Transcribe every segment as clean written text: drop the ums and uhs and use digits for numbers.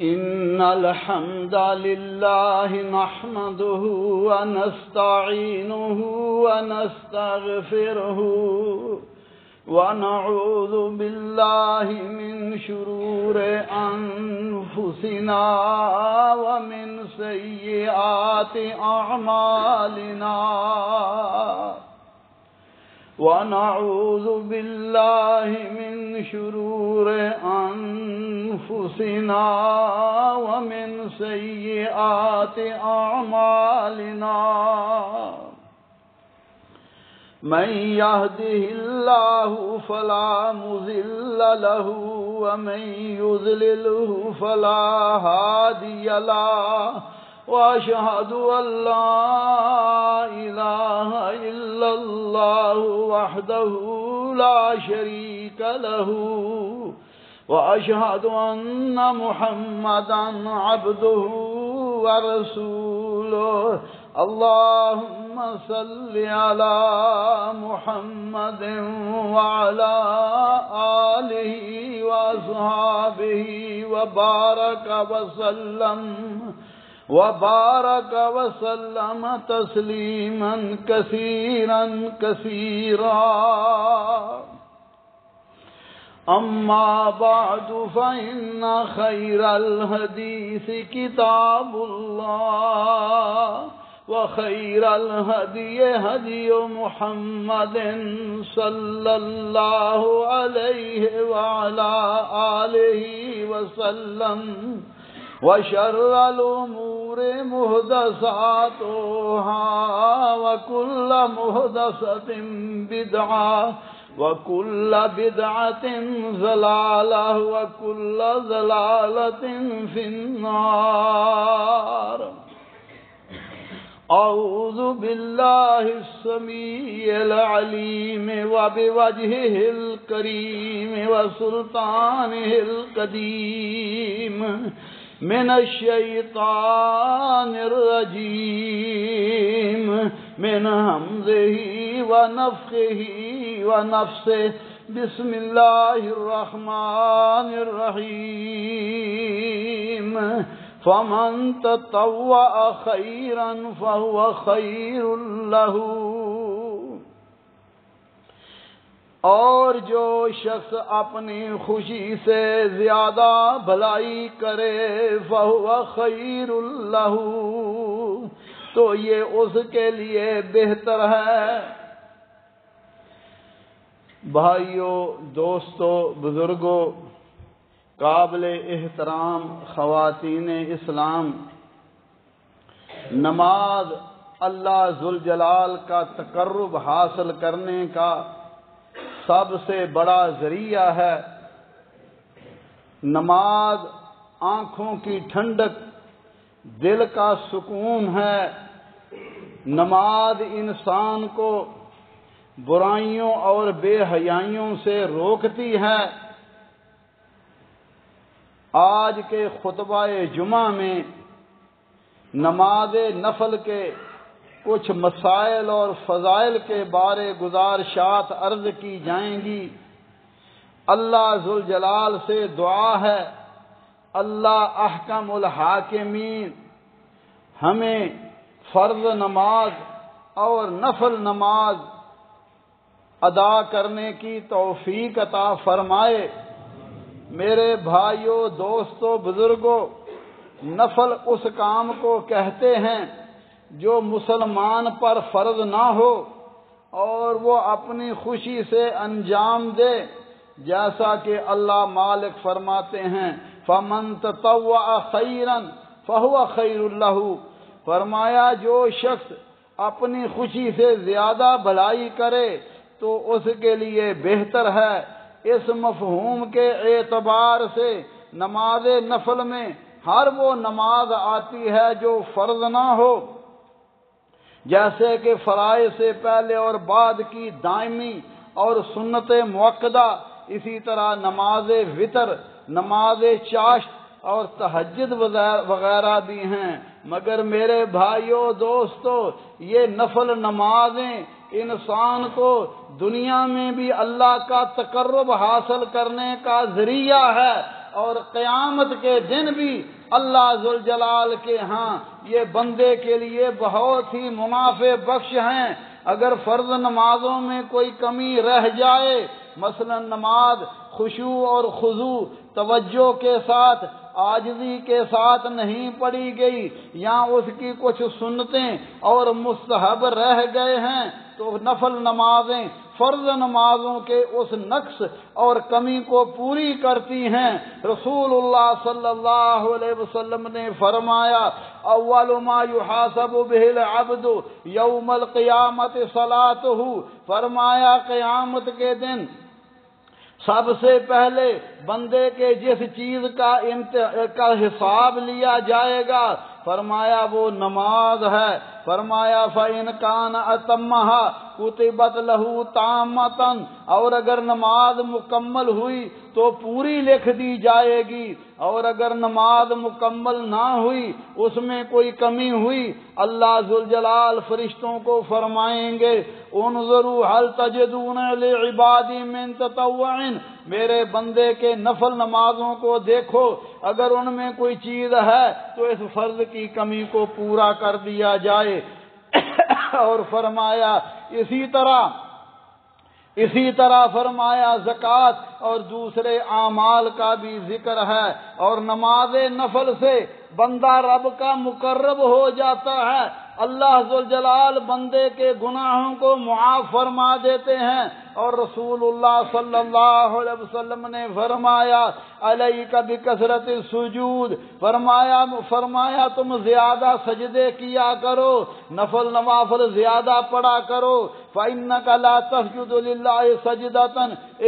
إن الحمد لله نحمده ونستعينه ونستغفره ونعوذ بالله من شرور أنفسنا ومن سيئات أعمالنا ونعوذ بالله من شرور أنفسنا ومن سيئات أعمالنا من يهده الله فلا مضل له ومن يضلله فلا هادي له وأشهد أن لا إله إلا الله وحده لا شريك له وأشهد أن محمدا عبده ورسوله اللهم صل على محمد وعلى آله وأصحابه وبارك وسلم تسليما كثيرا كثيرا أما بعد فإن خير الحديث كتاب الله وخير الهدي هدي محمد صلى الله عليه وعلى آله وسلم وشر الأمور محدثاتها وكل محدثة بدعة وكل بدعة ضلالة وكل ضلالة في النار أعوذ بالله السميع العليم وبوجهه الكريم وسلطانه القديم من الشيطان الرجيم من همزه ونفخه ونفسه بسم الله الرحمن الرحيم فمن تطوع خيرا فهو خير له اور جو شخص اپنی خوشی سے زیادہ بھلائی کرے فہو خیر لہ تو یہ اس کے لیے بہتر ہے۔ بھائیوں، دوستوں، بزرگوں، قابل احترام خواتین اسلام، نماز اللہ ذوالجلال کا تقرب حاصل کرنے کا سب سے بڑا ذریعہ ہے۔ نماز آنکھوں کی ٹھنڈک، دل کا سکون ہے۔ نماز انسان کو برائیوں اور بے حیائیوں سے روکتی ہے۔ آج کے خطبہ جمعہ میں نماز نفل کے کچھ مسائل اور فضائل کے بارے گزارشات عرض کی جائیں گی۔ اللہ ذوالجلال سے دعا ہے اللہ احکم الحاکمین ہمیں فرض نماز اور نفل نماز ادا کرنے کی توفیق عطا فرمائے۔ میرے بھائیوں، دوستوں، بزرگوں، نفل اس کام کو کہتے ہیں جو مسلمان پر فرض نہ ہو اور وہ اپنی خوشی سے انجام دے، جیسا کہ اللہ مالک فرماتے ہیں فَمَن تَطَوَّعَ خَيْرًا فَهُوَ خَيْرٌ لَهُ۔ فرمایا جو شخص اپنی خوشی سے زیادہ بھلائی کرے تو اس کے لیے بہتر ہے۔ اس مفہوم کے اعتبار سے نماز نفل میں ہر وہ نماز آتی ہے جو فرض نہ ہو، جیسے کہ فرائض سے پہلے اور بعد کی دائمی اور سنت مؤکدہ، اسی طرح نماز وتر، نماز چاشت اور تہجد وغیرہ بھی ہیں۔ مگر میرے بھائیوں، دوستو، یہ نفل نمازیں انسان کو دنیا میں بھی اللہ کا تقرب حاصل کرنے کا ذریعہ ہے اور قیامت کے دن بھی اللہ ذوالجلال کے ہاں یہ بندے کے لیے بہت ہی منافع بخش ہیں۔ اگر فرض نمازوں میں کوئی کمی رہ جائے، مثلا نماز خشوع اور خضوع توجہ کے ساتھ عاجزی کے ساتھ نہیں پڑھی گئی، یا اس کی کچھ سنتیں اور مستحب رہ گئے ہیں، تو نفل نمازیں فرض نمازوں کے اس نقص اور کمی کو پوری کرتی ہیں۔ رسول اللہ صلی اللہ علیہ وسلم نے فرمایا اول ما یحاسب به العبد یوم القیامت صلاتہ، فرمایا قیامت کے دن سب سے پہلے بندے کے جس چیز کا حساب لیا جائے گا، فرمایا وہ نماز ہے۔ فرمایا فَإِنْ كَانَ أَتَمَّهَا كُتِبَتْ لَهُ تَامَّةً، اور اگر نماز مکمل ہوئی تو پوری لکھ دی جائے گی، اور اگر نماز مکمل نہ ہوئی، اس میں کوئی کمی ہوئی، اللہ ذوالجلال فرشتوں کو فرمائیں گے انظروا هل تجدون لعبادی من تطوع، میرے بندے کے نفل نمازوں کو دیکھو، اگر ان میں کوئی چیز ہے تو اس فرض کی کمی کو پورا کر دیا جائے۔ اور فرمایا اسی طرح فرمایا زکوٰۃ اور دوسرے اعمال کا بھی ذکر ہے، اور نماز نفل سے بندہ رب کا مقرب ہو جاتا ہے، اللہ ذوالجلال بندے کے گناہوں کو معاف فرما دیتے ہیں۔ اور رسول اللہ صلی اللہ علیہ وسلم نے فرمایا علیک بکثرت السجود، فرمایا تم زیادہ سجدے کیا کرو، نفل نوافل زیادہ پڑھا کرو، فإنک لا تسجد للہ سجدۃ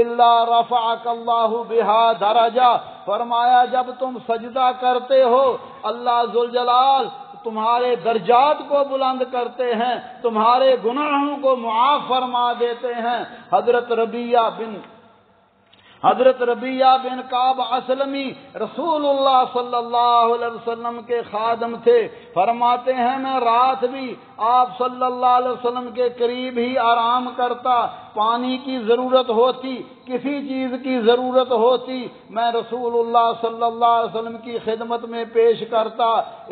الا رفعک اللہ بہا درجہ، فرمایا جب تم سجدہ کرتے ہو اللہ ذوالجلال تمہارے درجات کو بلند کرتے ہیں، تمہارے گناہوں کو معاف فرما دیتے ہیں۔ حضرت ربیہ بن کعب اسلمی رسول اللہ صلی اللہ علیہ وسلم کے خادم تھے، فرماتے ہیں میں رات بھی آپ صلی اللہ علیہ وسلم کے قریب ہی آرام کرتا، پانی کی ضرورت ہوتی، کسی چیز کی ضرورت ہوتی، میں رسول اللہ صلی اللہ علیہ وسلم کی خدمت میں پیش کرتا۔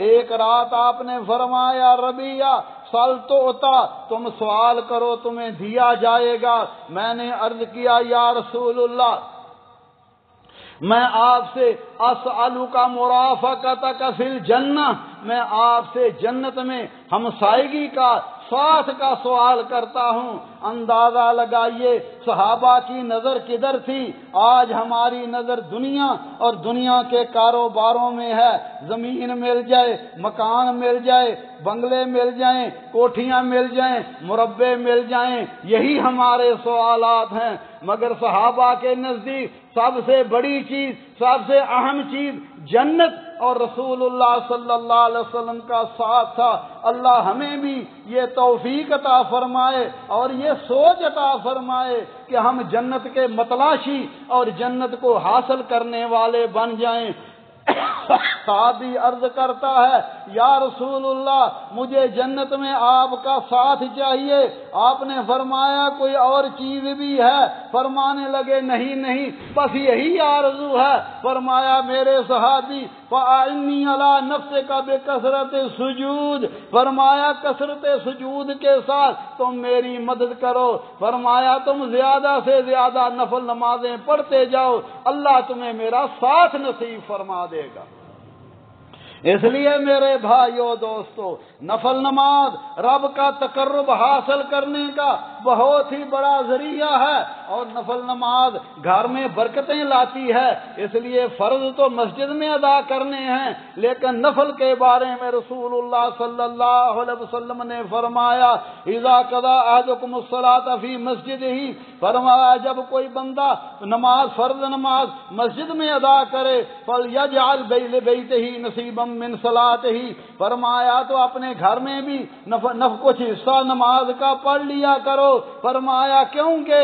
ایک رات آپ نے فرمایا ربیہ سل تو ہوتا، تم سوال کرو تمہیں دیا جائے گا۔ میں نے عرض کیا یا رسول اللہ میں آپ سے اسألک مرافقتک فی الجنہ، میں آپ سے جنت میں ہمسائیگی کا ساتھ کا سوال کرتا ہوں۔ اندازہ لگائیے صحابہ کی نظر کدھر تھی، آج ہماری نظر دنیا اور دنیا کے کاروباروں میں ہے، زمین مل جائے، مکان مل جائے، بنگلے مل جائیں، کوٹھیاں مل جائیں، مربع مل جائیں، یہی ہمارے سوالات ہیں، مگر صحابہ کے نزدیک سب سے بڑی چیز، سب سے اہم چیز جنت اور رسول اللہ صلی اللہ علیہ وسلم کا ساتھ تھا۔ اللہ ہمیں بھی یہ توفیق عطا فرمائے اور یہ سوچ عطا فرمائے کہ ہم جنت کے متلاشی اور جنت کو حاصل کرنے والے بن جائیں۔ صحابی عرض کرتا ہے یا رسول اللہ مجھے جنت میں آپ کا ساتھ چاہیے، آپ نے فرمایا کوئی اور چیز بھی ہے؟ فرمانے لگے نہیں بس یہی آرزو ہے۔ فرمایا میرے صحابی فَأَعِنِّي عَلَىٰ نَفْسِكَ بِكَثْرَةِ السُّجُودِ، فرمایا کثرت سجود کے ساتھ تم میری مدد کرو، فرمایا تم زیادہ سے زیادہ نفل نمازیں پڑھتے جاؤ، اللہ تمہیں میرا ساتھ نصیب فرما دے گا۔ اس لیے میرے بھائیو دوستو، نفل نماز رب کا تقرب حاصل کرنے کا بہت ہی بڑا ذریعہ ہے، اور نفل نماز گھر میں برکتیں لاتی ہے۔ اس لیے فرض تو مسجد میں ادا کرنے ہیں، لیکن نفل کے بارے میں رسول اللہ صلی اللہ علیہ وسلم نے فرمایا اذا قضى احدكم الصلاة في مسجده، فرمایا جب کوئی بندہ فرض نماز مسجد میں ادا کرے فَلْيَجْعَلْ بِبَيْتِهِ نَصِيبًا من صلاته، فرمایا تو اپنے گھر میں بھی کچھ حصہ نماز کا پڑھ لیا کرو۔ فرمایا کیونکہ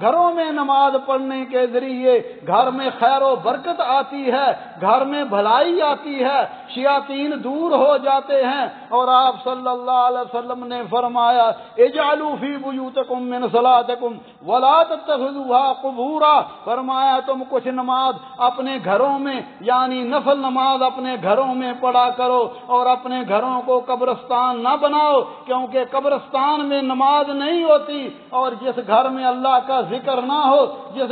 گھروں میں نماز پڑھنے کے ذریعے گھر میں خیر و برکت آتی ہے، گھر میں بھلائی آتی ہے، شیاطین دور ہو جاتے ہیں۔ اور آپ صلی اللہ علیہ وسلم نے فرمایا اجعلوا فی بیوتکم من صلاتکم ولا تتخذوها قبورا، فرمایا تم کچھ نماز اپنے گھروں میں یعنی نفل نماز اپنے گھروں میں پڑھا کرو اور اپنے گھروں کو قبرستان نہ بناؤ، کیونکہ قبرستان میں نماز نہیں ہوتی، اور جس گھر میں اللہ کا ذکر نہ ہو، جس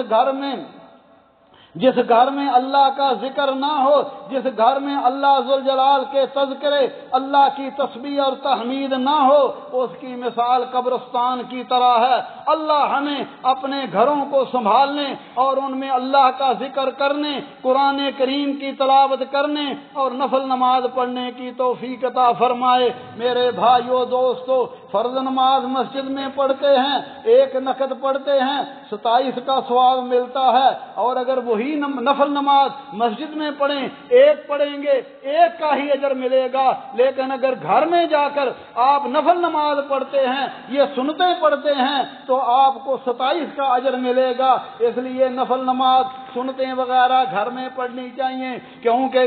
گھر میں اللہ کا ذکر نہ ہو، جس گھر میں اللہ ذوالجلال کے تذکرے، اللہ کی تسبیح اور تحمید نہ ہو، اس کی مثال قبرستان کی طرح ہے۔ اللہ ہمیں اپنے گھروں کو سنبھالنے اور ان میں اللہ کا ذکر کرنے، قرآن کریم کی تلاوت کرنے اور نفل نماز پڑھنے کی توفیق عطا فرمائے۔ میرے بھائیو دوستو، فرض نماز مسجد میں پڑھتے ہیں، ایک نقد پڑھتے ہیں 27 کا ثواب ملتا ہے، اور اگر وہی نفل نماز مسجد میں پڑھیں، ایک پڑھیں گے ایک کا ہی اجر ملے گا، لیکن اگر گھر میں جا کر آپ نفل نماز پڑھتے ہیں، یہ سنتیں پڑھتے ہیں، تو آپ کو 27 کا اجر ملے گا۔ اس لیے نفل نماز سنتیں وغیرہ گھر میں پڑھنی چاہیے، کیونکہ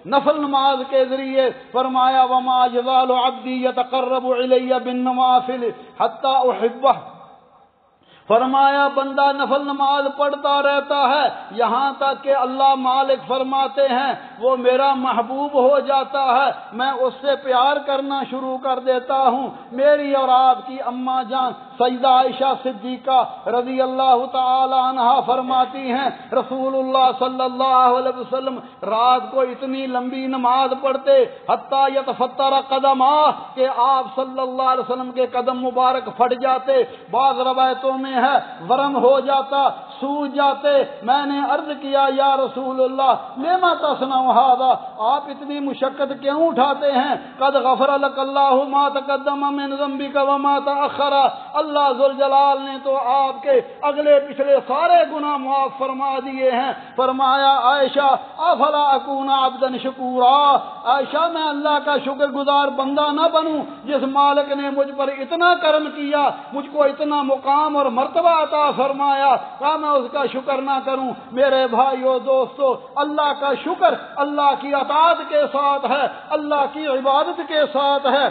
نفل نماز کے ذریعے فرمایا وما یزال عبدی یتقرب الی بالنوافل حتی احبہ، فرمایا بندہ نفل نماز پڑھتا رہتا ہے یہاں تک کہ اللہ مالک فرماتے ہیں وہ میرا محبوب ہو جاتا ہے، میں اس سے پیار کرنا شروع کر دیتا ہوں۔ میری اور آپ کی اماں جان سیدہ عائشہ صدیقہ رضی اللہ تعالی عنہا فرماتی ہیں رسول اللہ صلی اللہ علیہ وسلم رات کو اتنی لمبی نماز پڑھتے حتیٰ یتفطر قدمہ، کہ آپ صلی اللہ علیہ وسلم کے قدم مبارک پھٹ جاتے، بعض روایتوں میں ہے ورم ہو جاتا، سوج جاتے۔ میں نے عرض کیا یا رسول اللہ لما تصنع ھذا، آپ اتنی مشقت کیوں اٹھاتے ہیں؟ قد غفر لک اللہ ما تقدم من ذنبک وما تأخر، اللہ ذوالجلال نے تو آپ کے اگلے پچھلے سارے گناہ معاف فرما دیے ہیں۔ فرمایا عائشہ افلا اکون عبدا شکورا، عائشہ میں اللہ کا شکر گزار بندہ نہ بنوں جس مالک نے مجھ پر اتنا کرم کیا، مجھ کو اتنا مقام اور مرتبہ عطا فرمایا، کیا میں اس کا شکر نہ کروں؟ میرے بھائیو دوستو، اللہ کا شکر اللہ کی اطاعت کے ساتھ ہے، اللہ کی عبادت کے ساتھ ہے۔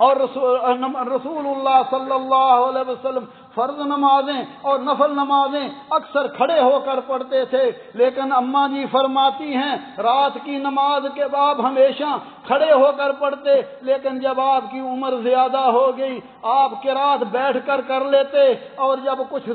اور رسول اللہ صلی اللہ علیہ وسلم فرض نمازیں اور نفل نمازیں اکثر کھڑے ہو کر پڑھتے تھے، لیکن اماں جی فرماتی ہیں رات کی نماز کے بعد ہمیشہ کھڑے ہو کر پڑھتے، لیکن جب آپ کی عمر زیادہ ہو گئی آپ قرات بیٹھ کر لیتے، اور جب کچھ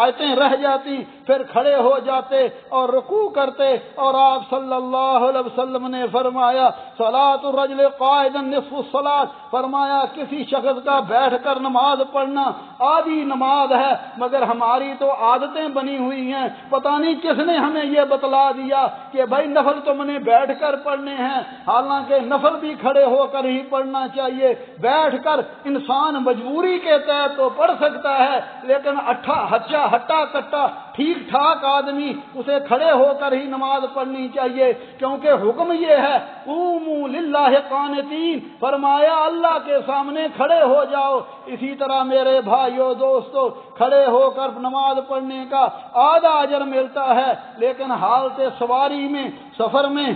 آیتیں رہ جاتی پھر کھڑے ہو جاتے اور رکوع کرتے، اور آپ صلی اللہ علیہ وسلم نے فرمایا صلاۃ الرجل قائدا نصف الصلاۃ، فرمایا کسی شخص کا بیٹھ کر نماز پڑھنا آدھی نماز ہے، مگر ہماری تو عادتیں بنی ہوئی ہیں، پتہ نہیں کس نے ہمیں یہ بتلا دیا کہ بھائی نفل تم نے بیٹھ کر پڑھنے ہیں، حالانکہ نفل بھی کھڑے ہو کر ہی پڑھنا چاہیے۔ بیٹھ کر انسان مجبوری کے تحت تو پڑھ سکتا ہے، لیکن ہٹا کٹا ٹھیک ٹھاک آدمی اسے کھڑے ہو کر ہی نماز پڑھنی چاہیے، کیونکہ حکم یہ ہے قوموا للہ قانتین، فرمایا اللہ کے سامنے کھڑے ہو جاؤ۔ اسی طرح میرے بھائیو دوستو، کھڑے ہو کر نماز پڑھنے کا آدھا اجر ملتا ہے، لیکن حالت سواری میں سفر میں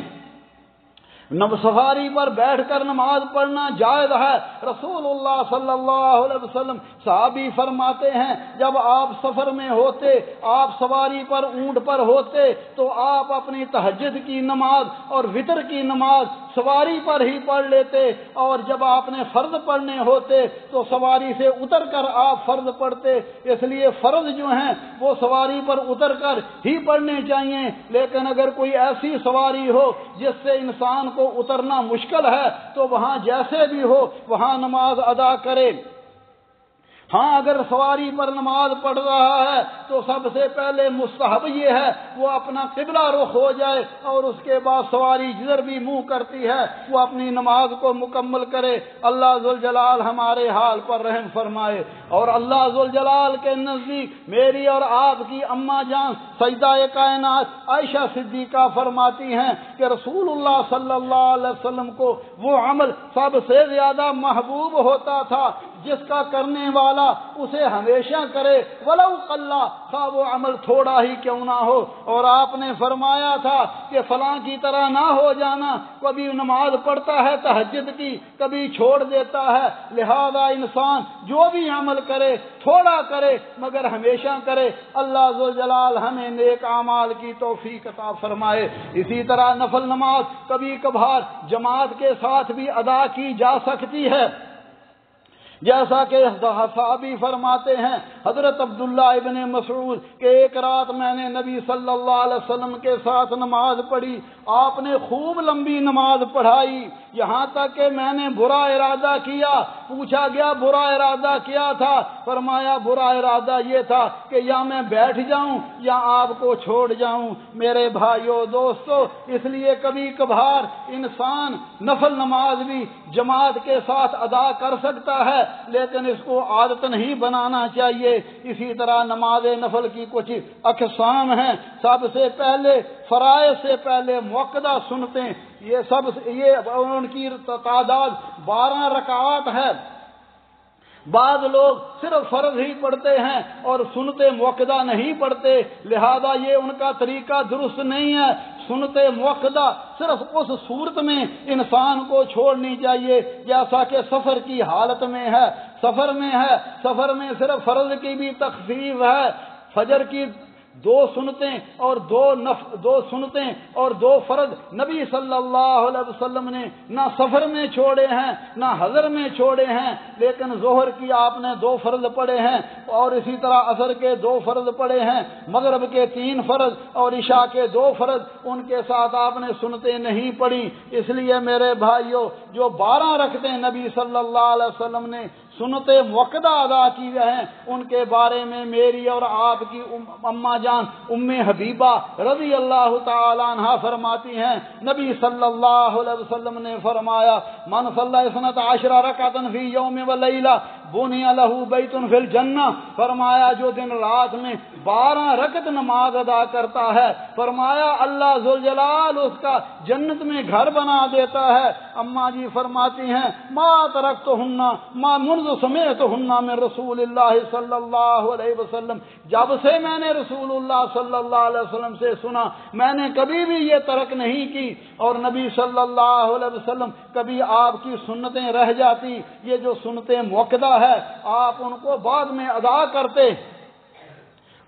سواری پر بیٹھ کر نماز پڑھنا جائز ہے۔ رسول اللہ صلی اللہ علیہ وسلم صحابی فرماتے ہیں جب آپ سفر میں ہوتے، آپ سواری پر اونٹ پر ہوتے، تو آپ اپنی تہجد کی نماز اور وتر کی نماز سواری پر ہی پڑھ لیتے، اور جب آپ نے فرض پڑھنے ہوتے تو سواری سے اتر کر آپ فرض پڑھتے۔ اس لیے فرض جو ہیں وہ سواری پر اتر کر ہی پڑھنے چاہیے، لیکن اگر کوئی ایسی سواری ہو جس سے انسان کو اترنا مشکل ہے تو وہاں جیسے بھی ہو وہاں نماز ادا کرے۔ ہاں اگر سواری پر نماز پڑھ رہا ہے تو سب سے پہلے مستحب یہ ہے وہ اپنا قبلہ رخ ہو جائے، اور اس کے بعد سواری جدھر بھی منہ کرتی ہے وہ اپنی نماز کو مکمل کرے۔ اللہ ذوالجلال ہمارے حال پر رحم فرمائے۔ اور اللہ ذوالجلال کے نزدیک میری اور آپ کی اماں جان سیدہ کائنات عائشہ صدیقہ فرماتی ہیں کہ رسول اللہ صلی اللہ علیہ وسلم کو وہ عمل سب سے زیادہ محبوب ہوتا تھا جس کا کرنے والا اسے ہمیشہ کرے، ولو قلّا، خواہ وہ عمل تھوڑا ہی کیوں نہ ہو۔ اور آپ نے فرمایا تھا کہ فلاں کی طرح نہ ہو جانا، کبھی نماز پڑھتا ہے تہجد کی، کبھی چھوڑ دیتا ہے، لہذا انسان جو بھی عمل کرے تھوڑا کرے مگر ہمیشہ کرے۔ اللہ ذوالجلال ہمیں نیک اعمال کی توفیق عطا فرمائے۔ اسی طرح نفل نماز کبھی کبھار جماعت کے ساتھ بھی ادا کی جا سکتی ہے، جیسا کہ صحابی فرماتے ہیں حضرت عبداللہ ابن مسعود کہ ایک رات میں نے نبی صلی اللہ علیہ وسلم کے ساتھ نماز پڑھی، آپ نے خوب لمبی نماز پڑھائی، یہاں تک کہ میں نے برا ارادہ کیا۔ پوچھا گیا برا ارادہ کیا تھا؟ فرمایا برا ارادہ یہ تھا کہ یا میں بیٹھ جاؤں یا آپ کو چھوڑ جاؤں۔ میرے بھائیو دوستو، اس لیے کبھی کبھار انسان نفل نماز بھی جماعت کے ساتھ ادا کر سکتا ہے، لیکن اس کو عادت نہیں بنانا چاہیے۔ اسی طرح نماز نفل کی کچھ اقسام ہیں۔ سب سے پہلے فرائض سے پہلے موقدہ سنتیں، یہ ان کی تعداد 12 رکعات ہے۔ بعض لوگ صرف فرض ہی پڑھتے ہیں اور سنتے موقدہ نہیں پڑھتے، لہذا یہ ان کا طریقہ درست نہیں ہے۔ سنت موقدہ صرف اس صورت میں انسان کو چھوڑنی چاہیے جیسا کہ سفر کی حالت میں ہے۔ سفر میں صرف فرض کی بھی تخفیف ہے۔ فجر کی 2 سنتیں اور 2 سنتیں اور 2 فرض نبی صلی اللہ علیہ وسلم نے نہ سفر میں چھوڑے ہیں نہ حضر میں چھوڑے ہیں، لیکن ظہر کی آپ نے 2 فرض پڑھے ہیں، اور اسی طرح عصر کے 2 فرض پڑھے ہیں، مغرب کے 3 فرض اور عشاء کے 2 فرض، ان کے ساتھ آپ نے سنتیں نہیں پڑھی۔ اس لیے میرے بھائیوں، جو 12 رکعتیں نبی صلی اللہ علیہ وسلم نے سنت موقدہ ادا کی ہیں، ان کے بارے میں میری اور آپ کی اماں جان ام حبیبہ رضی اللہ تعالی عنہا فرماتی ہیں، نبی صلی اللہ علیہ وسلم نے فرمایا من صلی 12 رکعۃ فی یوم و لیلہ بنی لہ بیت فی الجنہ، فرمایا جو دن رات میں 12 رکعت نماز ادا کرتا ہے، فرمایا اللہ ذوالجلال اس کا جنت میں گھر بنا دیتا ہے۔ اماں جی فرماتی ہیں ما ترکتہن ما منذ سمعتہن من رسول اللہ صلی اللہ علیہ وسلم، جب سے میں نے رسول اللہ صلی اللہ علیہ وسلم سے سنا میں نے کبھی بھی یہ ترک نہیں کی۔ اور نبی صلی اللہ علیہ وسلم کبھی آپ کی سنتیں رہ جاتی، یہ جو سنتیں موقدہ ہے آپ ان کو بعد میں ادا کرتے،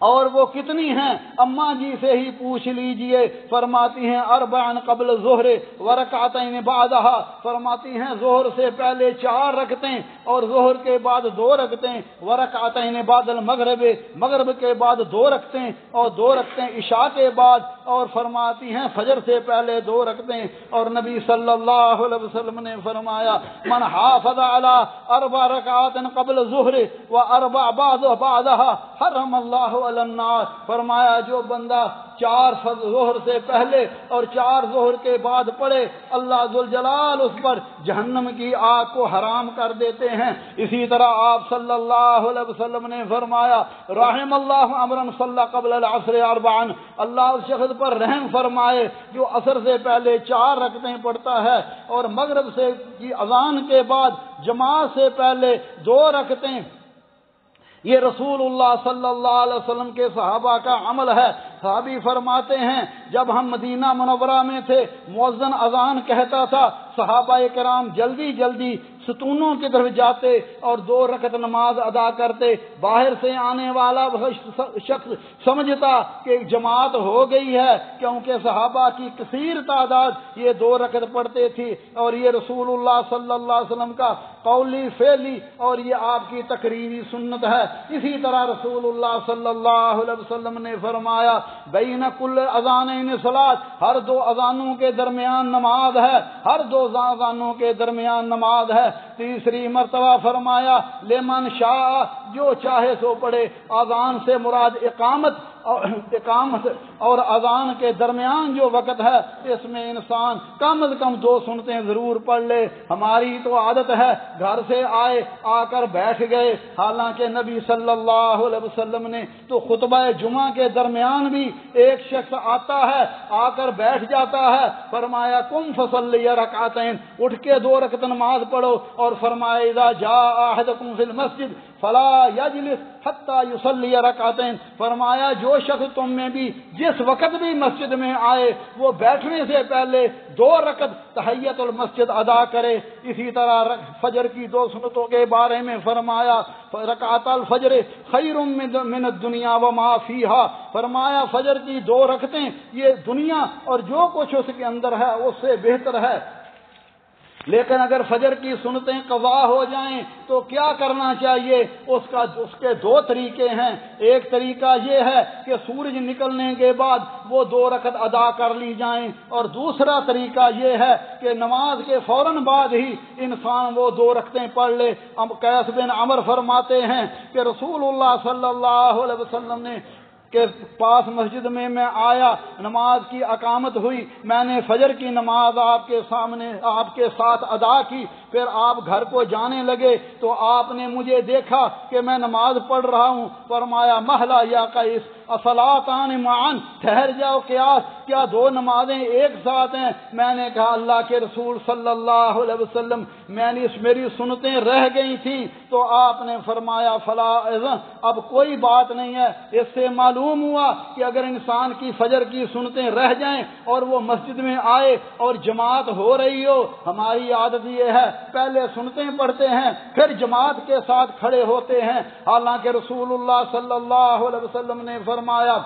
اور وہ کتنی ہیں اماں جی سے ہی پوچھ لیجئے۔ فرماتی ہیں 4 قبل ظہر ورکعتین بعدہا، فرماتی ہیں ظہر سے پہلے 4 رکعتیں اور ظہر کے بعد 2 رکعتیں، ورکعتین بعد المغرب، مغرب کے بعد 2 رکعتیں اور 2 رکعتیں عشاء کے بعد، اور فرماتی ہیں فجر سے پہلے 2 رکعتیں۔ اور نبی صلی اللہ علیہ وسلم نے فرمایا من حافظ علی 4 رکعات قبل ظہر و4 بعدہا حرم اللہ علی النار، فرمایا جو بندہ 4 ظہر سے پہلے اور 4 ظہر کے بعد پڑھے اللہ ذوالجلال اس پر جہنم کی آگ کو حرام کر دیتے ہیں۔ اسی طرح آپ صلی اللہ علیہ وسلم نے فرمایا رحم اللہ امرا صلی قبل العصر 4، اللہ اس شخص پر رحم فرمائے جو عصر سے پہلے 4 رکعتیں پڑھتا ہے اور مغرب سے کی اذان کے بعد جماعت سے پہلے 2 رکعتیں۔ یہ رسول اللہ صلی اللہ علیہ وسلم کے صحابہ کا عمل ہے۔ صحابی فرماتے ہیں جب ہم مدینہ منورہ میں تھے، مؤذن اذان کہتا تھا، صحابہ کرام جلدی جلدی ستونوں کی طرف جاتے اور 2 رکعت نماز ادا کرتے۔ باہر سے آنے والا شخص سمجھتا کہ جماعت ہو گئی ہے، کیونکہ صحابہ کی کثیر تعداد یہ 2 رکعت پڑھتے تھی، اور یہ رسول اللہ صلی اللہ علیہ وسلم کا قولی فعلی اور یہ آپ کی تقریری سنت ہے۔ اسی طرح رسول اللہ صلی اللہ علیہ وسلم نے فرمایا بین کل اذانین صلاۃ، ہر 2 اذانوں کے درمیان نماز ہے، ہر 2 اذانوں کے درمیان نماز ہے۔ تیسری مرتبہ فرمایا لمن شاء، جو چاہے سو پڑھے۔ اذان سے مراد اقامت اقامت اور اذان کے درمیان جو وقت ہے اس میں انسان کم از کم 2 سنتیں ضرور پڑھ لے۔ ہماری تو عادت ہے گھر سے آئے آ کر بیٹھ گئے، حالانکہ نبی صلی اللہ علیہ وسلم نے تو خطبہ جمعہ کے درمیان بھی ایک شخص آتا ہے، آ کر بیٹھ جاتا ہے، فرمایا قم فصلی رکعتین، اٹھ کے 2 رکعت نماز پڑھو، اور فرمایا اذا جاء احدکم فی المسجد فلا یجلس حتی یصلی رکعتین، فرمایا جو شخص تم میں بھی جس وقت بھی مسجد میں آئے وہ بیٹھنے سے پہلے 2 رکعت تحیت المسجد ادا کرے۔ اسی طرح فجر کی 2 سنتوں کے بارے میں فرمایا رکعت الفجر خیر من الدنیا وما فیہا، فرمایا فجر کی 2 رکعتیں یہ دنیا اور جو کچھ اس کے اندر ہے اس سے بہتر ہے۔ لیکن اگر فجر کی سنتیں قضا ہو جائیں تو کیا کرنا چاہیے؟ اس کے 2 طریقے ہیں۔ ایک طریقہ یہ ہے کہ سورج نکلنے کے بعد وہ 2 رکعت ادا کر لی جائیں، اور دوسرا طریقہ یہ ہے کہ نماز کے فوراً بعد ہی انسان وہ 2 رکعتیں پڑھ لے۔ قیس بن عمر فرماتے ہیں کہ رسول اللہ صلی اللہ علیہ وسلم نے کے پاس مسجد میں آیا، نماز کی اقامت ہوئی، میں نے فجر کی نماز آپ کے سامنے آپ کے ساتھ ادا کی، پھر آپ گھر کو جانے لگے تو آپ نے مجھے دیکھا کہ میں نماز پڑھ رہا ہوں، فرمایا مہلا یا قیس اصلاتان معن، ٹھہر جاؤ قیاس، کیا 2 نمازیں ایک ساتھ ہیں؟ میں نے کہا اللہ کے رسول صلی اللہ علیہ وسلم میری سنتیں رہ گئی تھیں، تو آپ نے فرمایا فلا اذن، اب کوئی بات نہیں ہے۔ اس سے معلوم ہوا کہ اگر انسان کی فجر کی سنتیں رہ جائیں اور وہ مسجد میں آئے اور جماعت ہو رہی ہو، ہماری عادت یہ ہے پہلے سنتیں پڑھتے ہیں پھر جماعت کے ساتھ کھڑے ہوتے ہیں، حالانکہ رسول اللہ صلی اللہ علیہ وسلم نے فرمایا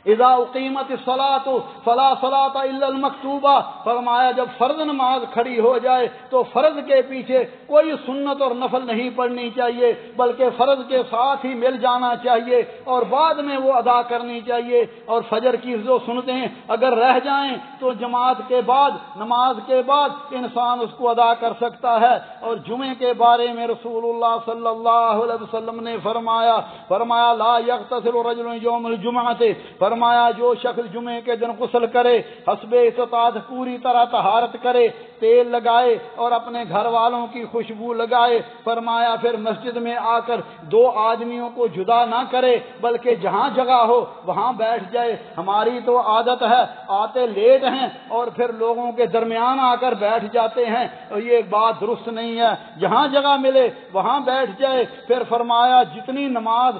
اذا اقیمت الصلاۃ فلا صلاۃ الا المکتوبہ، فرمایا جب فرض نماز کھڑی ہو جائے تو فرض کے پیچھے کوئی سنت اور نفل نہیں پڑھنی چاہیے، بلکہ فرض کے ساتھ ہی مل جانا چاہیے اور بعد میں وہ ادا کرنی چاہیے۔ اور فجر کی 2 سنتیں اگر رہ جائیں تو جماعت کے بعد نماز کے بعد انسان اس کو ادا کر سکتا ہے۔ اور جمعے کے بارے میں رسول اللہ صلی اللہ علیہ وسلم نے فرمایا لا یغتسل رجل یوم الجمعۃ، فرمایا جو شخص جمعے کے دن غسل کرے حسب استطاعت پوری طرح طہارت کرے، تیل لگائے اور اپنے گھر والوں کی خوشبو لگائے، فرمایا پھر مسجد میں آ کر 2 آدمیوں کو جدا نہ کرے بلکہ جہاں جگہ ہو وہاں بیٹھ جائے۔ ہماری تو عادت ہے آتے لیٹ ہیں اور پھر لوگوں کے درمیان آ کر بیٹھ جاتے ہیں، اور یہ بات درست نہیں ہے، جہاں جگہ ملے وہاں بیٹھ جائے۔ پھر فرمایا جتنی نماز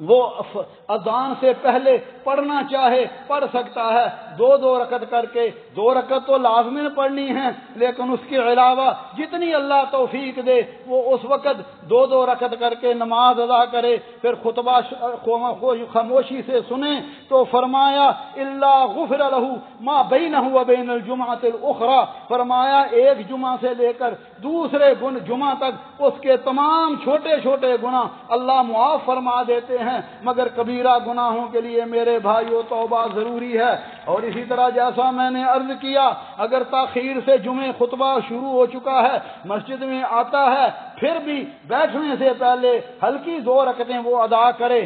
وہ اذان سے پہلے پڑھنا چاہے پڑھ سکتا ہے، 2 رکعت کر کے، 2 رکعت تو لازمن پڑھنی ہے، لیکن اس کے علاوہ جتنی اللہ توفیق دے وہ اس وقت 2 رکعت کر کے نماز ادا کرے۔ پھر خطبہ خاموشی سے سنیں تو فرمایا الا غفر له ما بینہ وبین الجمعۃ الاخرى، فرمایا ایک جمعہ سے لے کر دوسرے جمعہ تک اس کے تمام چھوٹے چھوٹے گناہ اللہ معاف فرما دیتے ہیں، مگر کبیرہ گناہوں کے لیے میرے بھائیو توبہ ضروری ہے۔ اور اسی طرح جیسا میں نے عرض کیا اگر تاخیر سے جمعہ خطبہ شروع ہو چکا ہے مسجد میں آتا ہے پھر بھی بیٹھنے سے پہلے ہلکی 2 رکعتیں وہ ادا کرے۔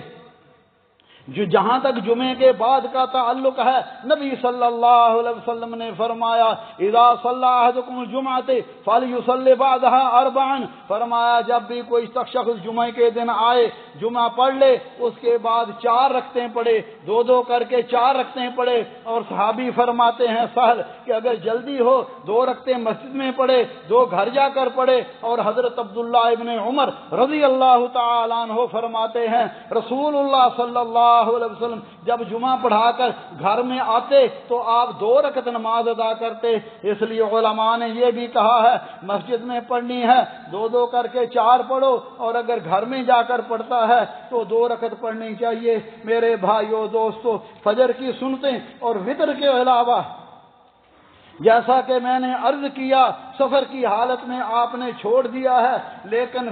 جہاں تک جمعے کے بعد کا تعلق ہے نبی صلی اللہ علیہ وسلم نے فرمایا اذا صلی احدکم الجمعۃ فلیصلی بعدها 4، فرمایا جب بھی کوئی شخص جمعہ کے دن آئے جمعہ پڑھ لے اس کے بعد 4 رکعتیں پڑھے، 2 کر کے 4 رکعتیں پڑھے۔ اور صحابی فرماتے ہیں سہل کہ اگر جلدی ہو 2 رکعتیں مسجد میں پڑھے، 2 گھر جا کر پڑھے۔ اور حضرت عبداللہ ابن عمر رضی اللہ تعالی عنہ فرماتے ہیں رسول اللہ صلی اللہ علیہ وسلم جب جمعہ پڑھا کر گھر میں آتے تو آپ 2 رکعت نماز ادا کرتے۔ اس لیے علماء نے یہ بھی کہا ہے مسجد میں پڑھنی ہے 2 کر کے 4 پڑھو، اور اگر گھر میں جا کر پڑھتا ہے تو 2 رکعت پڑھنی چاہیے۔ میرے بھائیو دوستو، فجر کی سنتیں اور وتر کے علاوہ جیسا کہ میں نے عرض کیا سفر کی حالت میں آپ نے چھوڑ دیا ہے، لیکن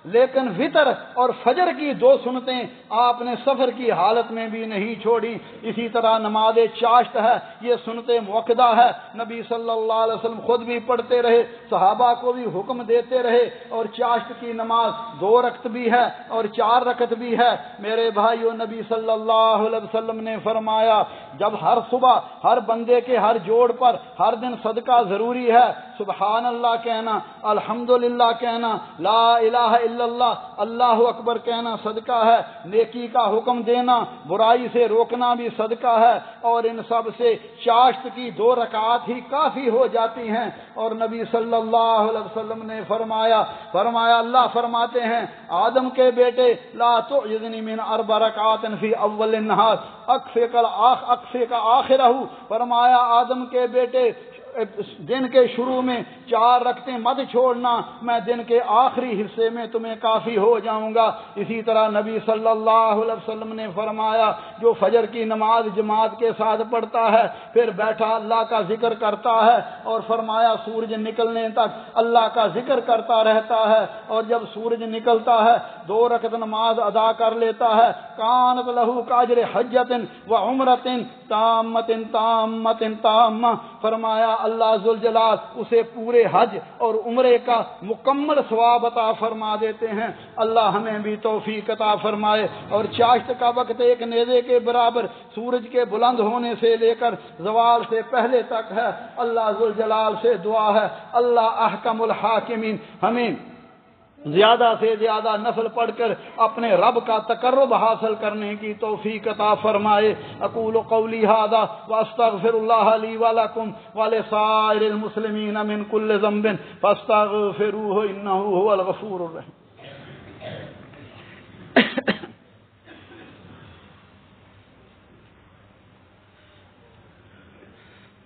لیکن وطر اور فجر کی 2 سنتیں آپ نے سفر کی حالت میں بھی نہیں چھوڑی۔ اسی طرح نماز چاشت ہے، یہ سنت موقدہ ہے، نبی صلی اللہ علیہ وسلم خود بھی پڑھتے رہے، صحابہ کو بھی حکم دیتے رہے، اور چاشت کی نماز 2 رکعت بھی ہے اور 4 رکعت بھی ہے۔ میرے بھائیو، نبی صلی اللہ علیہ وسلم نے فرمایا جب ہر صبح ہر بندے کے ہر جوڑ پر ہر دن صدقہ ضروری ہے، سبحان اللہ کہنا، الحمدللہ کہنا، لا الہ الا اللہ، اللہ اکبر کہنا صدقہ ہے، نیکی کا حکم دینا، برائی سے روکنا بھی صدقہ ہے، اور ان سب سے چاشت کی 2 رکعات ہی کافی ہو جاتی ہیں۔ اور نبی صلی اللہ علیہ وسلم نے فرمایا اللہ فرماتے ہیں آدم کے بیٹے لا تعجزنی من 4 رکعات فی اول النہار اکفیک آخرہ، فرمایا آدم کے بیٹے دن کے شروع میں 4 رکعتیں مت چھوڑنا، میں دن کے آخری حصے میں تمہیں کافی ہو جاؤں گا۔ اسی طرح نبی صلی اللہ علیہ وسلم نے فرمایا جو فجر کی نماز جماعت کے ساتھ پڑھتا ہے، پھر بیٹھا اللہ کا ذکر کرتا ہے، اور فرمایا سورج نکلنے تک اللہ کا ذکر کرتا رہتا ہے، اور جب سورج نکلتا ہے 2 رکعت نماز ادا کر لیتا ہے، کانت لہو کاجر حجت و عمرت تامت تامت تامہ، فرمایا اللہ ذوالجلال اسے پورے حج اور عمرے کا مکمل ثواب عطا فرما دیتے ہیں۔ اللہ ہمیں بھی توفیق عطا فرمائے۔ اور چاشت کا وقت 1 نیزے کے برابر سورج کے بلند ہونے سے لے کر زوال سے پہلے تک ہے۔ اللہ ذوالجلال سے دعا ہے اللہ احکم الحاکمین ہمیں زیادہ سے زیادہ نفل پڑھ کر اپنے رب کا تقرب حاصل کرنے کی توفیق عطا فرمائے۔ اقول قولی ھذا واستغفر اللہ لی ولکم ولسائر المسلمین من کل ذنب فاستغفروہ انہ ھو الغفور الرحیم۔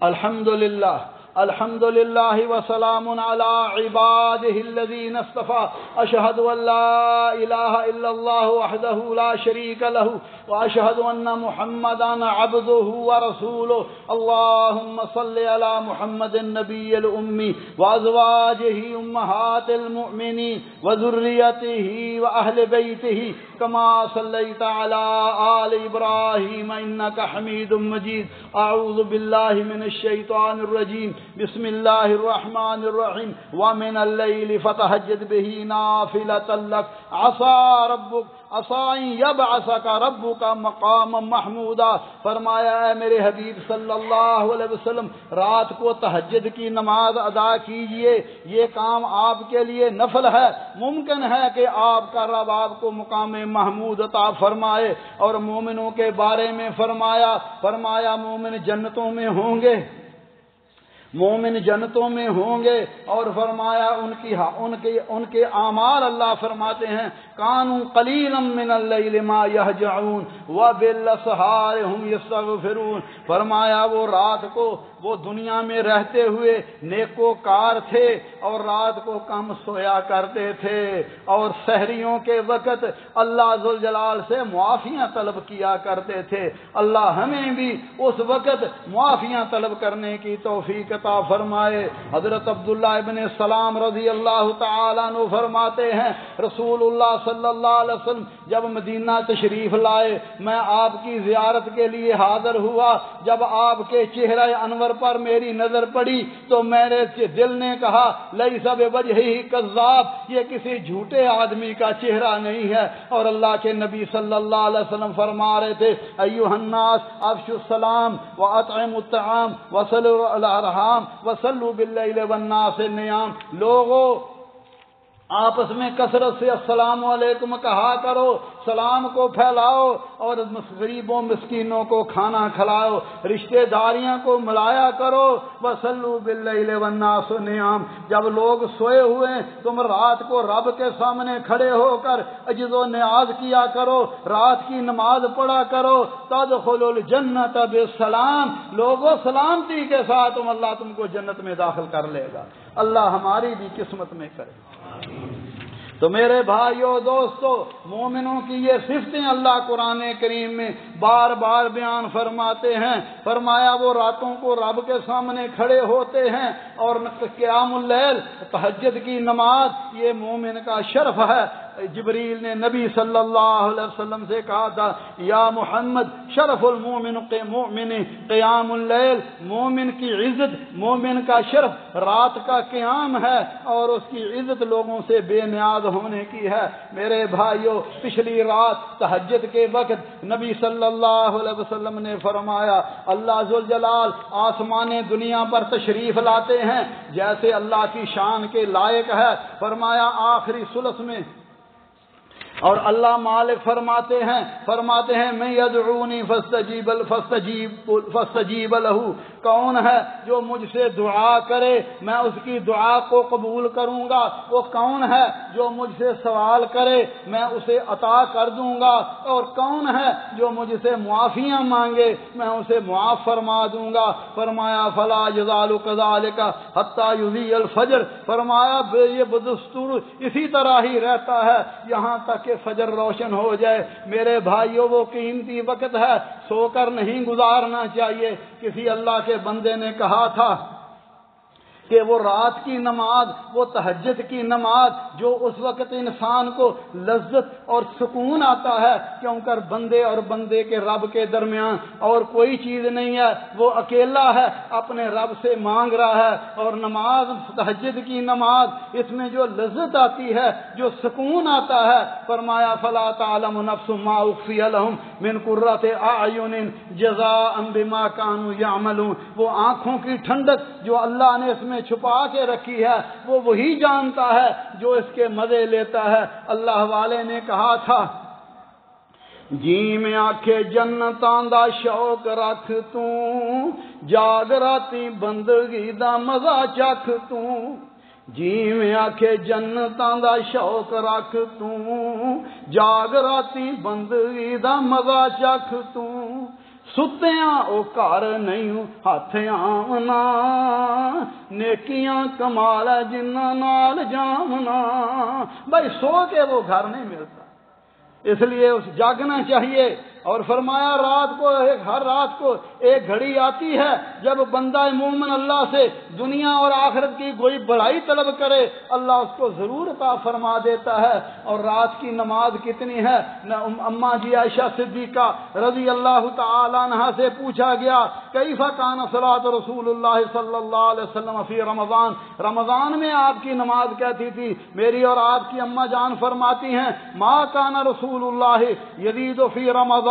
الحمد للہ وسلام علی عبادہ الذین اصطفى اشہد ان لا الہ الا اللہ وحدہ لا شریک لہ واشہد ان محمدا عبدہ ورسولہ اللہم صل علی محمد النبی الامی وازواجہ امہات المؤمنین وذریتہ واہل بیتہ کما صلیت علی آل ابراہیم انک حمید مجید۔ اعوذ باللہ من الشیطان الرجیم، بسم اللہ الرحمن الرحیم، ومن اللیل فتہجد بہ نافلۃ لک عسى ان یبعثک ربک مقاما محمودا۔ فرمایا اے میرے حبیب صلی اللہ علیہ وسلم رات کو تہجد کی نماز ادا کیجئے، یہ کام آپ کے لیے نفل ہے، ممکن ہے کہ آپ کا رب آپ کو مقام محمود عطا فرمائے۔ اور مومنوں کے بارے میں فرمایا مومن جنتوں میں ہوں گے، مومن جنتوں میں ہوں گے، اور فرمایا ان کے اعمال اللہ فرماتے ہیں کانوا قلیلا من اللیل ما یہجعون وبالاسحار ہم یستغفرون۔ فرمایا وہ رات کو وہ دنیا میں رہتے ہوئے نیکوکار تھے اور رات کو کم سویا کرتے تھے، اور سحریوں کے وقت اللہ ذوالجلال سے معافیاں طلب کیا کرتے تھے۔ اللہ ہمیں بھی اس وقت معافیاں طلب کرنے کی توفیق عطا فرمائے۔ حضرت عبداللہ ابن سلام رضی اللہ تعالیٰ عنہ فرماتے ہیں رسول اللہ صلی اللہ علیہ وسلم جب مدینہ تشریف لائے، میں آپ کی زیارت کے لیے حاضر ہوا، جب آپ کے چہرہ انور پر میری نظر پڑی تو میرے دل نے کہا لیس بوجہہ کذاب، یہ کسی جھوٹے آدمی کا چہرہ نہیں ہے۔ اور اللہ کے نبی صلی اللہ علیہ وسلم فرما رہے تھے ایھا الناس افشوا السلام واطعموا الطعام وصلوا علی الارحام وصلوا باللیل والناس نیام۔ لوگوں آپس میں کثرت سے السلام علیکم کہا کرو، سلام کو پھیلاؤ، اور غریبوں مسکینوں کو کھانا کھلاؤ، رشتہ داریاں کو ملایا کرو۔ وصلوا باللیل والناس نیام، جب لوگ سوئے ہوئے تم رات کو رب کے سامنے کھڑے ہو کر عجز و نیاز کیا کرو، رات کی نماز پڑھا کرو۔ تدخلوا الجنت بالسلام، لوگوں سلامتی کے ساتھ اللہ تم کو جنت میں داخل کر لے گا۔ اللہ ہماری بھی قسمت میں کرے۔ تو میرے بھائیو دوستو، مومنوں کی یہ صفتیں اللہ قرآن کریم میں بار بار بیان فرماتے ہیں۔ فرمایا وہ راتوں کو رب کے سامنے کھڑے ہوتے ہیں، اور قیام اللیل تہجد کی نماز یہ مومن کا شرف ہے۔ جبریل نے نبی صلی اللہ علیہ وسلم سے کہا تھا یا محمد شرف المومن مومن قیام اللیل، مومن کی عزت، مومن کا شرف رات کا قیام ہے اور اس کی عزت لوگوں سے بے نیاز ہونے کی ہے۔ میرے بھائیوں، پچھلی رات تہجد کے وقت نبی صلی اللہ علیہ وسلم نے فرمایا اللہ ذوالجلال آسمان دنیا پر تشریف لاتے ہیں جیسے اللہ کی شان کے لائق ہے۔ فرمایا آخری ثلث میں، اور اللہ مالک فرماتے ہیں میں یدعونی فاستجیب لہ، کون ہے جو مجھ سے دعا کرے میں اس کی دعا کو قبول کروں گا، وہ کون ہے جو مجھ سے سوال کرے میں اسے عطا کر دوں گا، اور کون ہے جو مجھ سے معافیاں مانگے میں اسے معاف فرما دوں گا۔ فرمایا فلا یزال کذالک حتی یضیء الفجر، فرمایا یہ بدستور اسی طرح ہی رہتا ہے یہاں تک کہ فجر روشن ہو جائے۔ میرے بھائیوں، وہ قیمتی وقت ہے، سو کر نہیں گزارنا چاہیے۔ کسی اللہ کے بندے نے کہا تھا کہ وہ رات کی نماز، وہ تہجد کی نماز جو اس وقت انسان کو لذت اور سکون آتا ہے کیونکہ بندے اور بندے کے رب کے درمیان اور کوئی چیز نہیں ہے، وہ اکیلا ہے، اپنے رب سے مانگ رہا ہے، اور نماز تہجد کی نماز اس میں جو لذت آتی ہے، جو سکون آتا ہے، فرمایا فلا تعلم نفس ما اخفی لهم من قرۃ اعین جزاء بما كانوا يعملون، وہ آنکھوں کی ٹھنڈک جو اللہ نے اس میں چھپا کے رکھی ہے وہ وہی جانتا ہے جو اس کے مزے لیتا ہے۔ اللہ والے نے کہا تھا جی میں آنکھیں جنتاں دا شوق رکھ توں، جاگ راتی بندگی دا مزہ چکھ توں، جی میں آنکھیں جنتاں دا شوق رکھ توں، جاگ راتی بندگی دا مزہ چکھ توں، ستیاں او کار نہیں ہاتھ آمنا، نیکیاں کمال جنہاں نال جامنا۔ بھائی سو کے وہ گھر نہیں ملتا، اس لیے اس جاگنا چاہیے۔ اور فرمایا ہر رات کو ایک گھڑی آتی ہے جب بندہ مومن اللہ سے دنیا اور آخرت کی کوئی بڑائی طلب کرے، اللہ اس کو ضرور عطا فرما دیتا ہے۔ اور رات کی نماز کتنی ہے؟ اماں جی عائشہ صدیقہ رضی اللہ تعالی عنہا سے پوچھا گیا کیف کان صلاۃ رسول اللہ صلی اللہ علیہ وسلم فی رمضان، رمضان میں آپ کی نماز کیسی تھی؟ میری اور آپ کی اماں جان فرماتی ہیں ما کان رسول اللہ یزید فی رمضان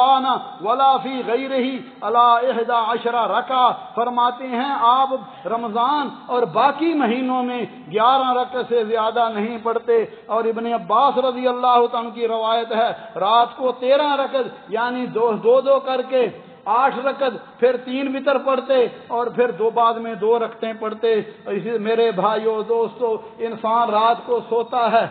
ولا فی غیرہ علی 11 رکعہ، فرماتے ہیں آپ رمضان اور باقی مہینوں میں 11 رکعت سے زیادہ نہیں پڑھتے۔ اور ابن عباس رضی اللہ عنہ کی روایت ہے رات کو 13 رکعت یعنی دو کر کے 8 رکعت، پھر 3 وتر پڑھتے اور پھر بعد میں 2 رکعتیں پڑھتے۔ اسی میرے بھائیوں دوستو، انسان رات کو سوتا ہے،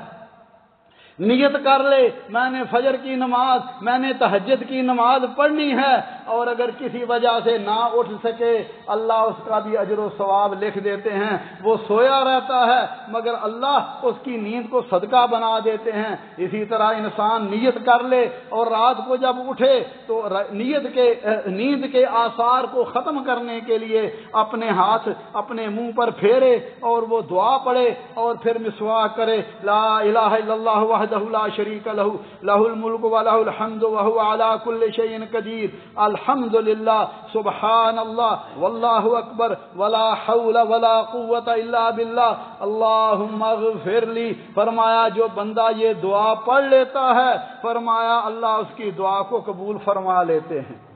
نیت کر لے میں نے فجر کی نماز، میں نے تہجد کی نماز پڑھنی ہے، اور اگر کسی وجہ سے نہ اٹھ سکے اللہ اس کا بھی اجر و ثواب لکھ دیتے ہیں۔ وہ سویا رہتا ہے مگر اللہ اس کی نیند کو صدقہ بنا دیتے ہیں۔ اسی طرح انسان نیت کر لے اور رات کو جب اٹھے تو نیند کے آثار کو ختم کرنے کے لیے اپنے ہاتھ اپنے منہ پر پھیرے اور وہ دعا پڑھے اور پھر مسواک کرے لا الہ الا اللہ وحدہ لا شریک لہ لہ الملک ولہ الحمد وہو علی کل شیء قدیر، الحمد للہ سبحان اللہ واللہ اکبر ولا حول ولا قوت الا باللہ اللہم اغفر لی۔ فرمایا جو بندہ یہ دعا پڑھ لیتا ہے فرمایا اللہ اس کی دعا کو قبول فرما لیتے ہیں۔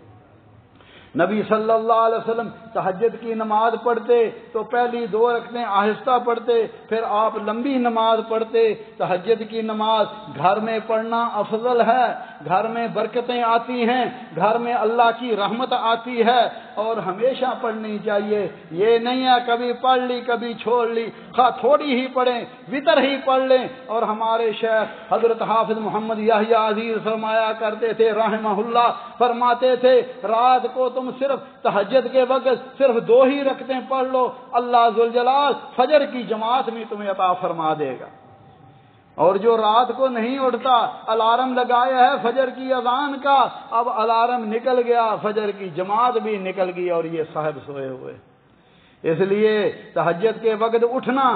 نبی صلی اللہ علیہ وسلم تہجد کی نماز پڑھتے تو پہلی 2 رکعتیں آہستہ پڑھتے، پھر آپ لمبی نماز پڑھتے۔ تہجد کی نماز گھر میں پڑھنا افضل ہے، گھر میں برکتیں آتی ہیں، گھر میں اللہ کی رحمت آتی ہے اور ہمیشہ پڑھنی چاہیے۔ یہ نہیں ہے کبھی پڑھ لی کبھی چھوڑ لی، خواہ تھوڑی ہی پڑھیں وتر ہی پڑھ لیں۔ اور ہمارے شیخ حضرت حافظ محمد یحییٰ عزیز فرمایا کرتے تھے رحمہ اللہ، فرماتے تھے رات کو تم صرف تہجد کے وقت صرف 2 ہی رکعتیں پڑھ لو، اللہ ذوالجلال فجر کی جماعت میں تمہیں عطا فرما دے گا۔ اور جو رات کو نہیں اٹھتا، الارم لگایا ہے فجر کی اذان کا، اب الارم نکل گیا، فجر کی جماعت بھی نکل گئی اور یہ صاحب سوئے ہوئے۔ اس لیے تہجد کے وقت اٹھنا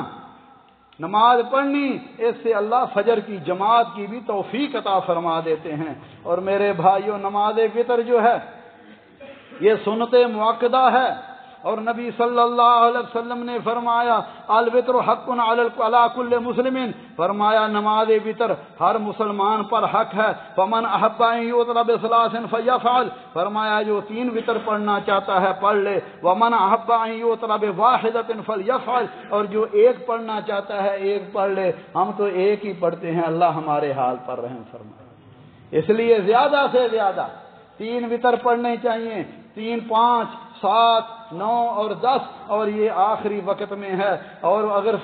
نماز پڑھنی، اس سے اللہ فجر کی جماعت کی بھی توفیق عطا فرما دیتے ہیں۔ اور میرے بھائیوں، نماز وتر جو ہے یہ سنت مؤکدہ ہے، اور نبی صلی اللہ علیہ وسلم نے فرمایا الوتر حق علی کل مسلم، فرمایا نماز وتر ہر مسلمان پر حق ہے۔ فمن احب ان یوتر بثلاث فلیفعل، فرمایا جو 3 وتر پڑھنا چاہتا ہے پڑھ لے۔ ومن احب ان یوتر بواحدۃ فلیفعل، اور جو 1 پڑھنا چاہتا ہے 1 پڑھ لے۔ ہم تو 1 ہی پڑھتے ہیں، اللہ ہمارے حال پر رحم فرمائے۔ اس لیے زیادہ سے زیادہ 3 وتر پڑھنے چاہیے، 3، 5، 7، 9 اور 10، اور یہ آخری وقت میں ہے۔ اور اگر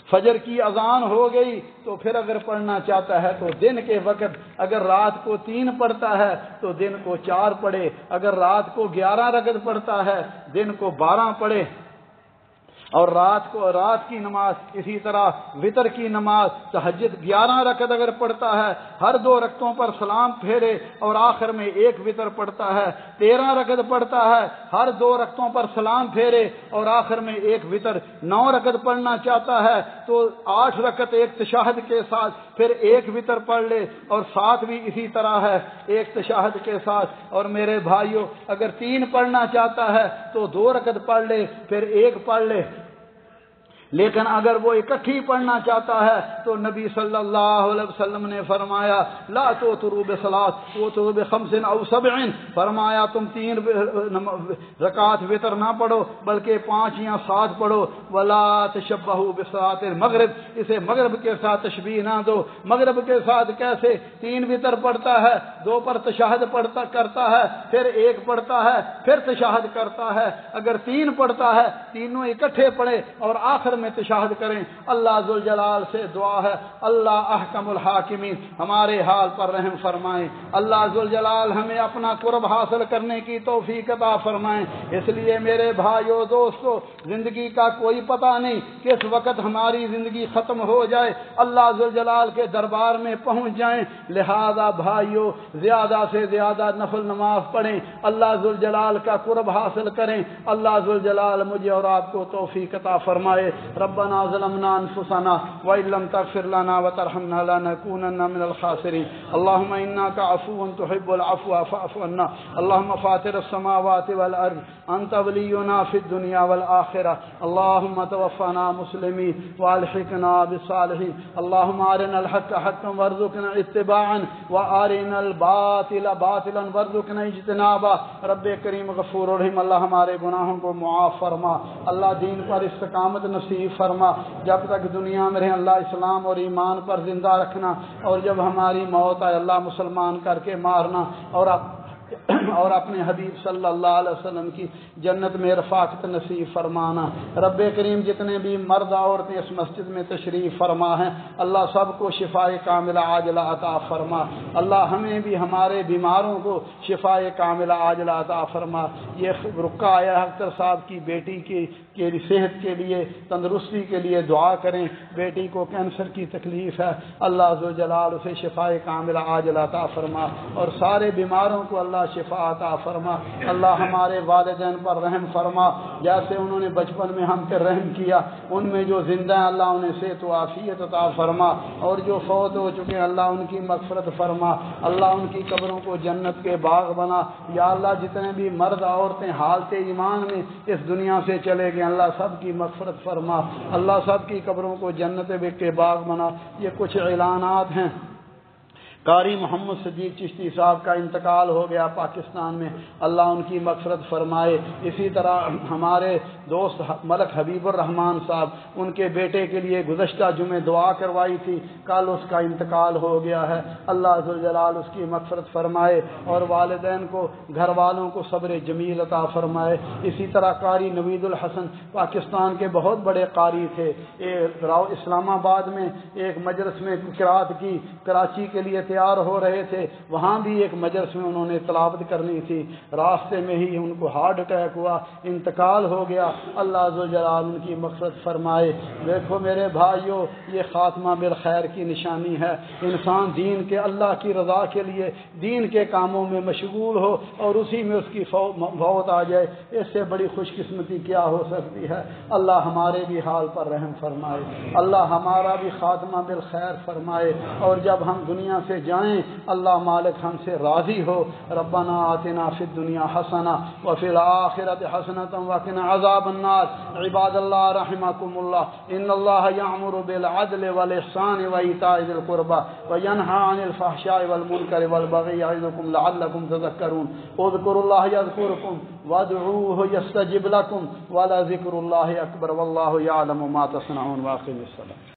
فجر کی اذان ہو گئی تو پھر اگر پڑھنا چاہتا ہے تو دن کے وقت، اگر رات کو 3 پڑھتا ہے تو دن کو 4 پڑھے، اگر رات کو 11 رکعت پڑھتا ہے دن کو 12 پڑھے، اور رات کی نماز اسی طرح وتر کی نماز تہجد 11 رکعت اگر پڑھتا ہے، ہر 2 رکعتوں پر سلام پھیرے اور آخر میں 1 وتر پڑھتا ہے، 13 رکعت پڑھتا ہے، ہر 2 رکعتوں پر سلام پھیرے اور آخر میں 1 وتر، 9 رکعت پڑھنا چاہتا ہے تو 8 رکعت ایک تشہد کے ساتھ، پھر 1 وتر پڑھ لے، اور 7 بھی اسی طرح ہے 1 تشہد کے ساتھ۔ اور میرے بھائیوں، اگر 3 پڑھنا چاہتا ہے تو 2 رکعت پڑھ لے، پھر 1 پڑھ لے۔ لیکن اگر وہ اکٹھی پڑھنا چاہتا ہے تو نبی صلی اللہ علیہ وسلم نے فرمایا لا توتروا بصلاۃ توتروا بخمس او 7، فرمایا تم 3 رکعات وتر نہ پڑھو بلکہ 5 یا 7 پڑھو۔ ولا تشبہوا بصلاۃ المغرب، اسے مغرب کے ساتھ تشبیہ نہ دو۔ مغرب کے ساتھ کیسے؟ 3 وتر پڑھتا ہے، 2 پر تشہد کرتا ہے، پھر 1 پڑھتا ہے، پھر تشہد کرتا ہے۔ اگر 3 پڑھتا ہے تینوں اکٹھے پڑھے اور آخر میں تشہد کریں۔ اللہ ذوالجلال سے دعا ہے اللہ احکم الحاکمین ہمارے حال پر رحم فرمائیں۔ اللہ ذوالجلال ہمیں اپنا قرب حاصل کرنے کی توفیق عطا فرمائیں۔ اس لیے میرے بھائیو دوستو، زندگی کا کوئی پتہ نہیں کس وقت ہماری زندگی ختم ہو جائے، اللہ ذوالجلال کے دربار میں پہنچ جائیں۔ لہذا بھائیو زیادہ سے زیادہ نفل نماز پڑھیں، اللہ ذوالجلال کا قرب حاصل کریں۔ اللہ ذوالجلال مجھے اور آپ کو توفیق عطا فرمائے۔ ربنا ظلمنا انفسنا وان لم تغفر لنا وترحمنا لنكونن من الخاسرين اللهم انك عفو تحب العفو فاعف عنا اللهم فاطر السماوات والارض انت ولينا في الدنيا والاخره اللهم توفنا مسلمين والحقنا بالصالحين اللهم ارنا الحق حقا وارزقنا اتباعا وارنا الباطل باطلا وارزقنا اجتنابا۔ رب کریم غفور رحیم، اللہ ہمارے گناہوں کو معاف فرما، اللہ دین پر استقامت نصیب فرما، جب تک دنیا میں رہے اللہ اسلام اور ایمان پر زندہ رکھنا، اور جب ہماری موت آئے اللہ مسلمان کر کے مارنا، اور اپنے حبیب صلی اللہ علیہ وسلم کی جنت میں رفاقت نصیب فرمانا۔ رب کریم جتنے بھی مرد عورتیں اس مسجد میں تشریف فرما ہیں اللہ سب کو شفاء کاملہ عاجلہ عطا فرما، اللہ ہمیں بھی ہمارے بیماروں کو شفاء کاملہ عاجلہ عطا فرما۔ یہ رکا آیا اختر صاحب کی بیٹی کی صحت کے لیے، تندرستی کے لیے دعا کریں۔ بیٹی کو کینسر کی تکلیف ہے، اللہ ذوالجلال اسے شفاء کاملہ عاجلہ عطا فرما، اور سارے بیماروں کو اللہ شفا عطا فرما۔ اللہ ہمارے والدین پر رحم فرما، جیسے انہوں نے بچپن میں ہم پر رحم کیا، ان میں جو زندہ ہیں اللہ انہیں صحت و عافیت عطا فرما، اور جو فوت ہو چکے ہیں اللہ ان کی مغفرت فرما، اللہ ان کی قبروں کو جنت کے باغ بنا۔ یا اللہ جتنے بھی مرد عورتیں حالت ایمان میں اس دنیا سے چلے گئے اللہ سب کی مغفرت فرما، اللہ سب کی قبروں کو جنت کے باغ بنا۔ یہ کچھ اعلانات ہیں۔ قاری محمد صدیق چشتی صاحب کا انتقال ہو گیا پاکستان میں، اللہ ان کی مغفرت فرمائے۔ اسی طرح ہمارے دوست ملک حبیب الرحمان صاحب، ان کے بیٹے کے لیے گزشتہ جمعے دعا کروائی تھی، کل اس کا انتقال ہو گیا ہے، اللہ ذوالجلال اس کی مغفرت فرمائے اور والدین کو، گھر والوں کو صبر جمیل عطا فرمائے۔ اسی طرح قاری نوید الحسن پاکستان کے بہت بڑے قاری تھے، اسلام آباد میں ایک مجلس میں قرات کی، کراچی کے لیے تیار ہو رہے تھے، وہاں بھی ایک مجلس میں انہوں نے تلاوت کرنی تھی، راستے میں ہی ان کو ہارٹ اٹیک ہوا، انتقال ہو گیا۔ اللہ عز و جلال ان کی مغفرت فرمائے۔ دیکھو میرے بھائیوں، یہ خاتمہ بالخیر کی نشانی ہے۔ انسان دین کے، اللہ کی رضا کے لیے دین کے کاموں میں مشغول ہو اور اسی میں اس کی فوت آ جائے، اس سے بڑی خوش قسمتی کیا ہو سکتی ہے؟ اللہ ہمارے بھی حال پر رحم فرمائے، اللہ ہمارا بھی خاتمہ بالخیر فرمائے، اور جب ہم دنیا سے جائیں اللہ مالک ہم سے راضی ہو۔ ربنا آتنا فی الدنیا حسنہ وفی الآخرۃ حسنۃ وقنا عذاب النار۔ عباد اللہ رحمکم اللہ، ان اللہ یأمر بالعدل والاحسان وایتاء ذی القربى وینہی عن الفحشاء والمنکر والبغی یعظکم لعلکم تذکرون۔ اذکروا اللہ یذکرکم وادعوہ یستجب لکم ولذکر اللہ اکبر واللہ یعلم ما تصنعون۔ واقم الصلاۃ۔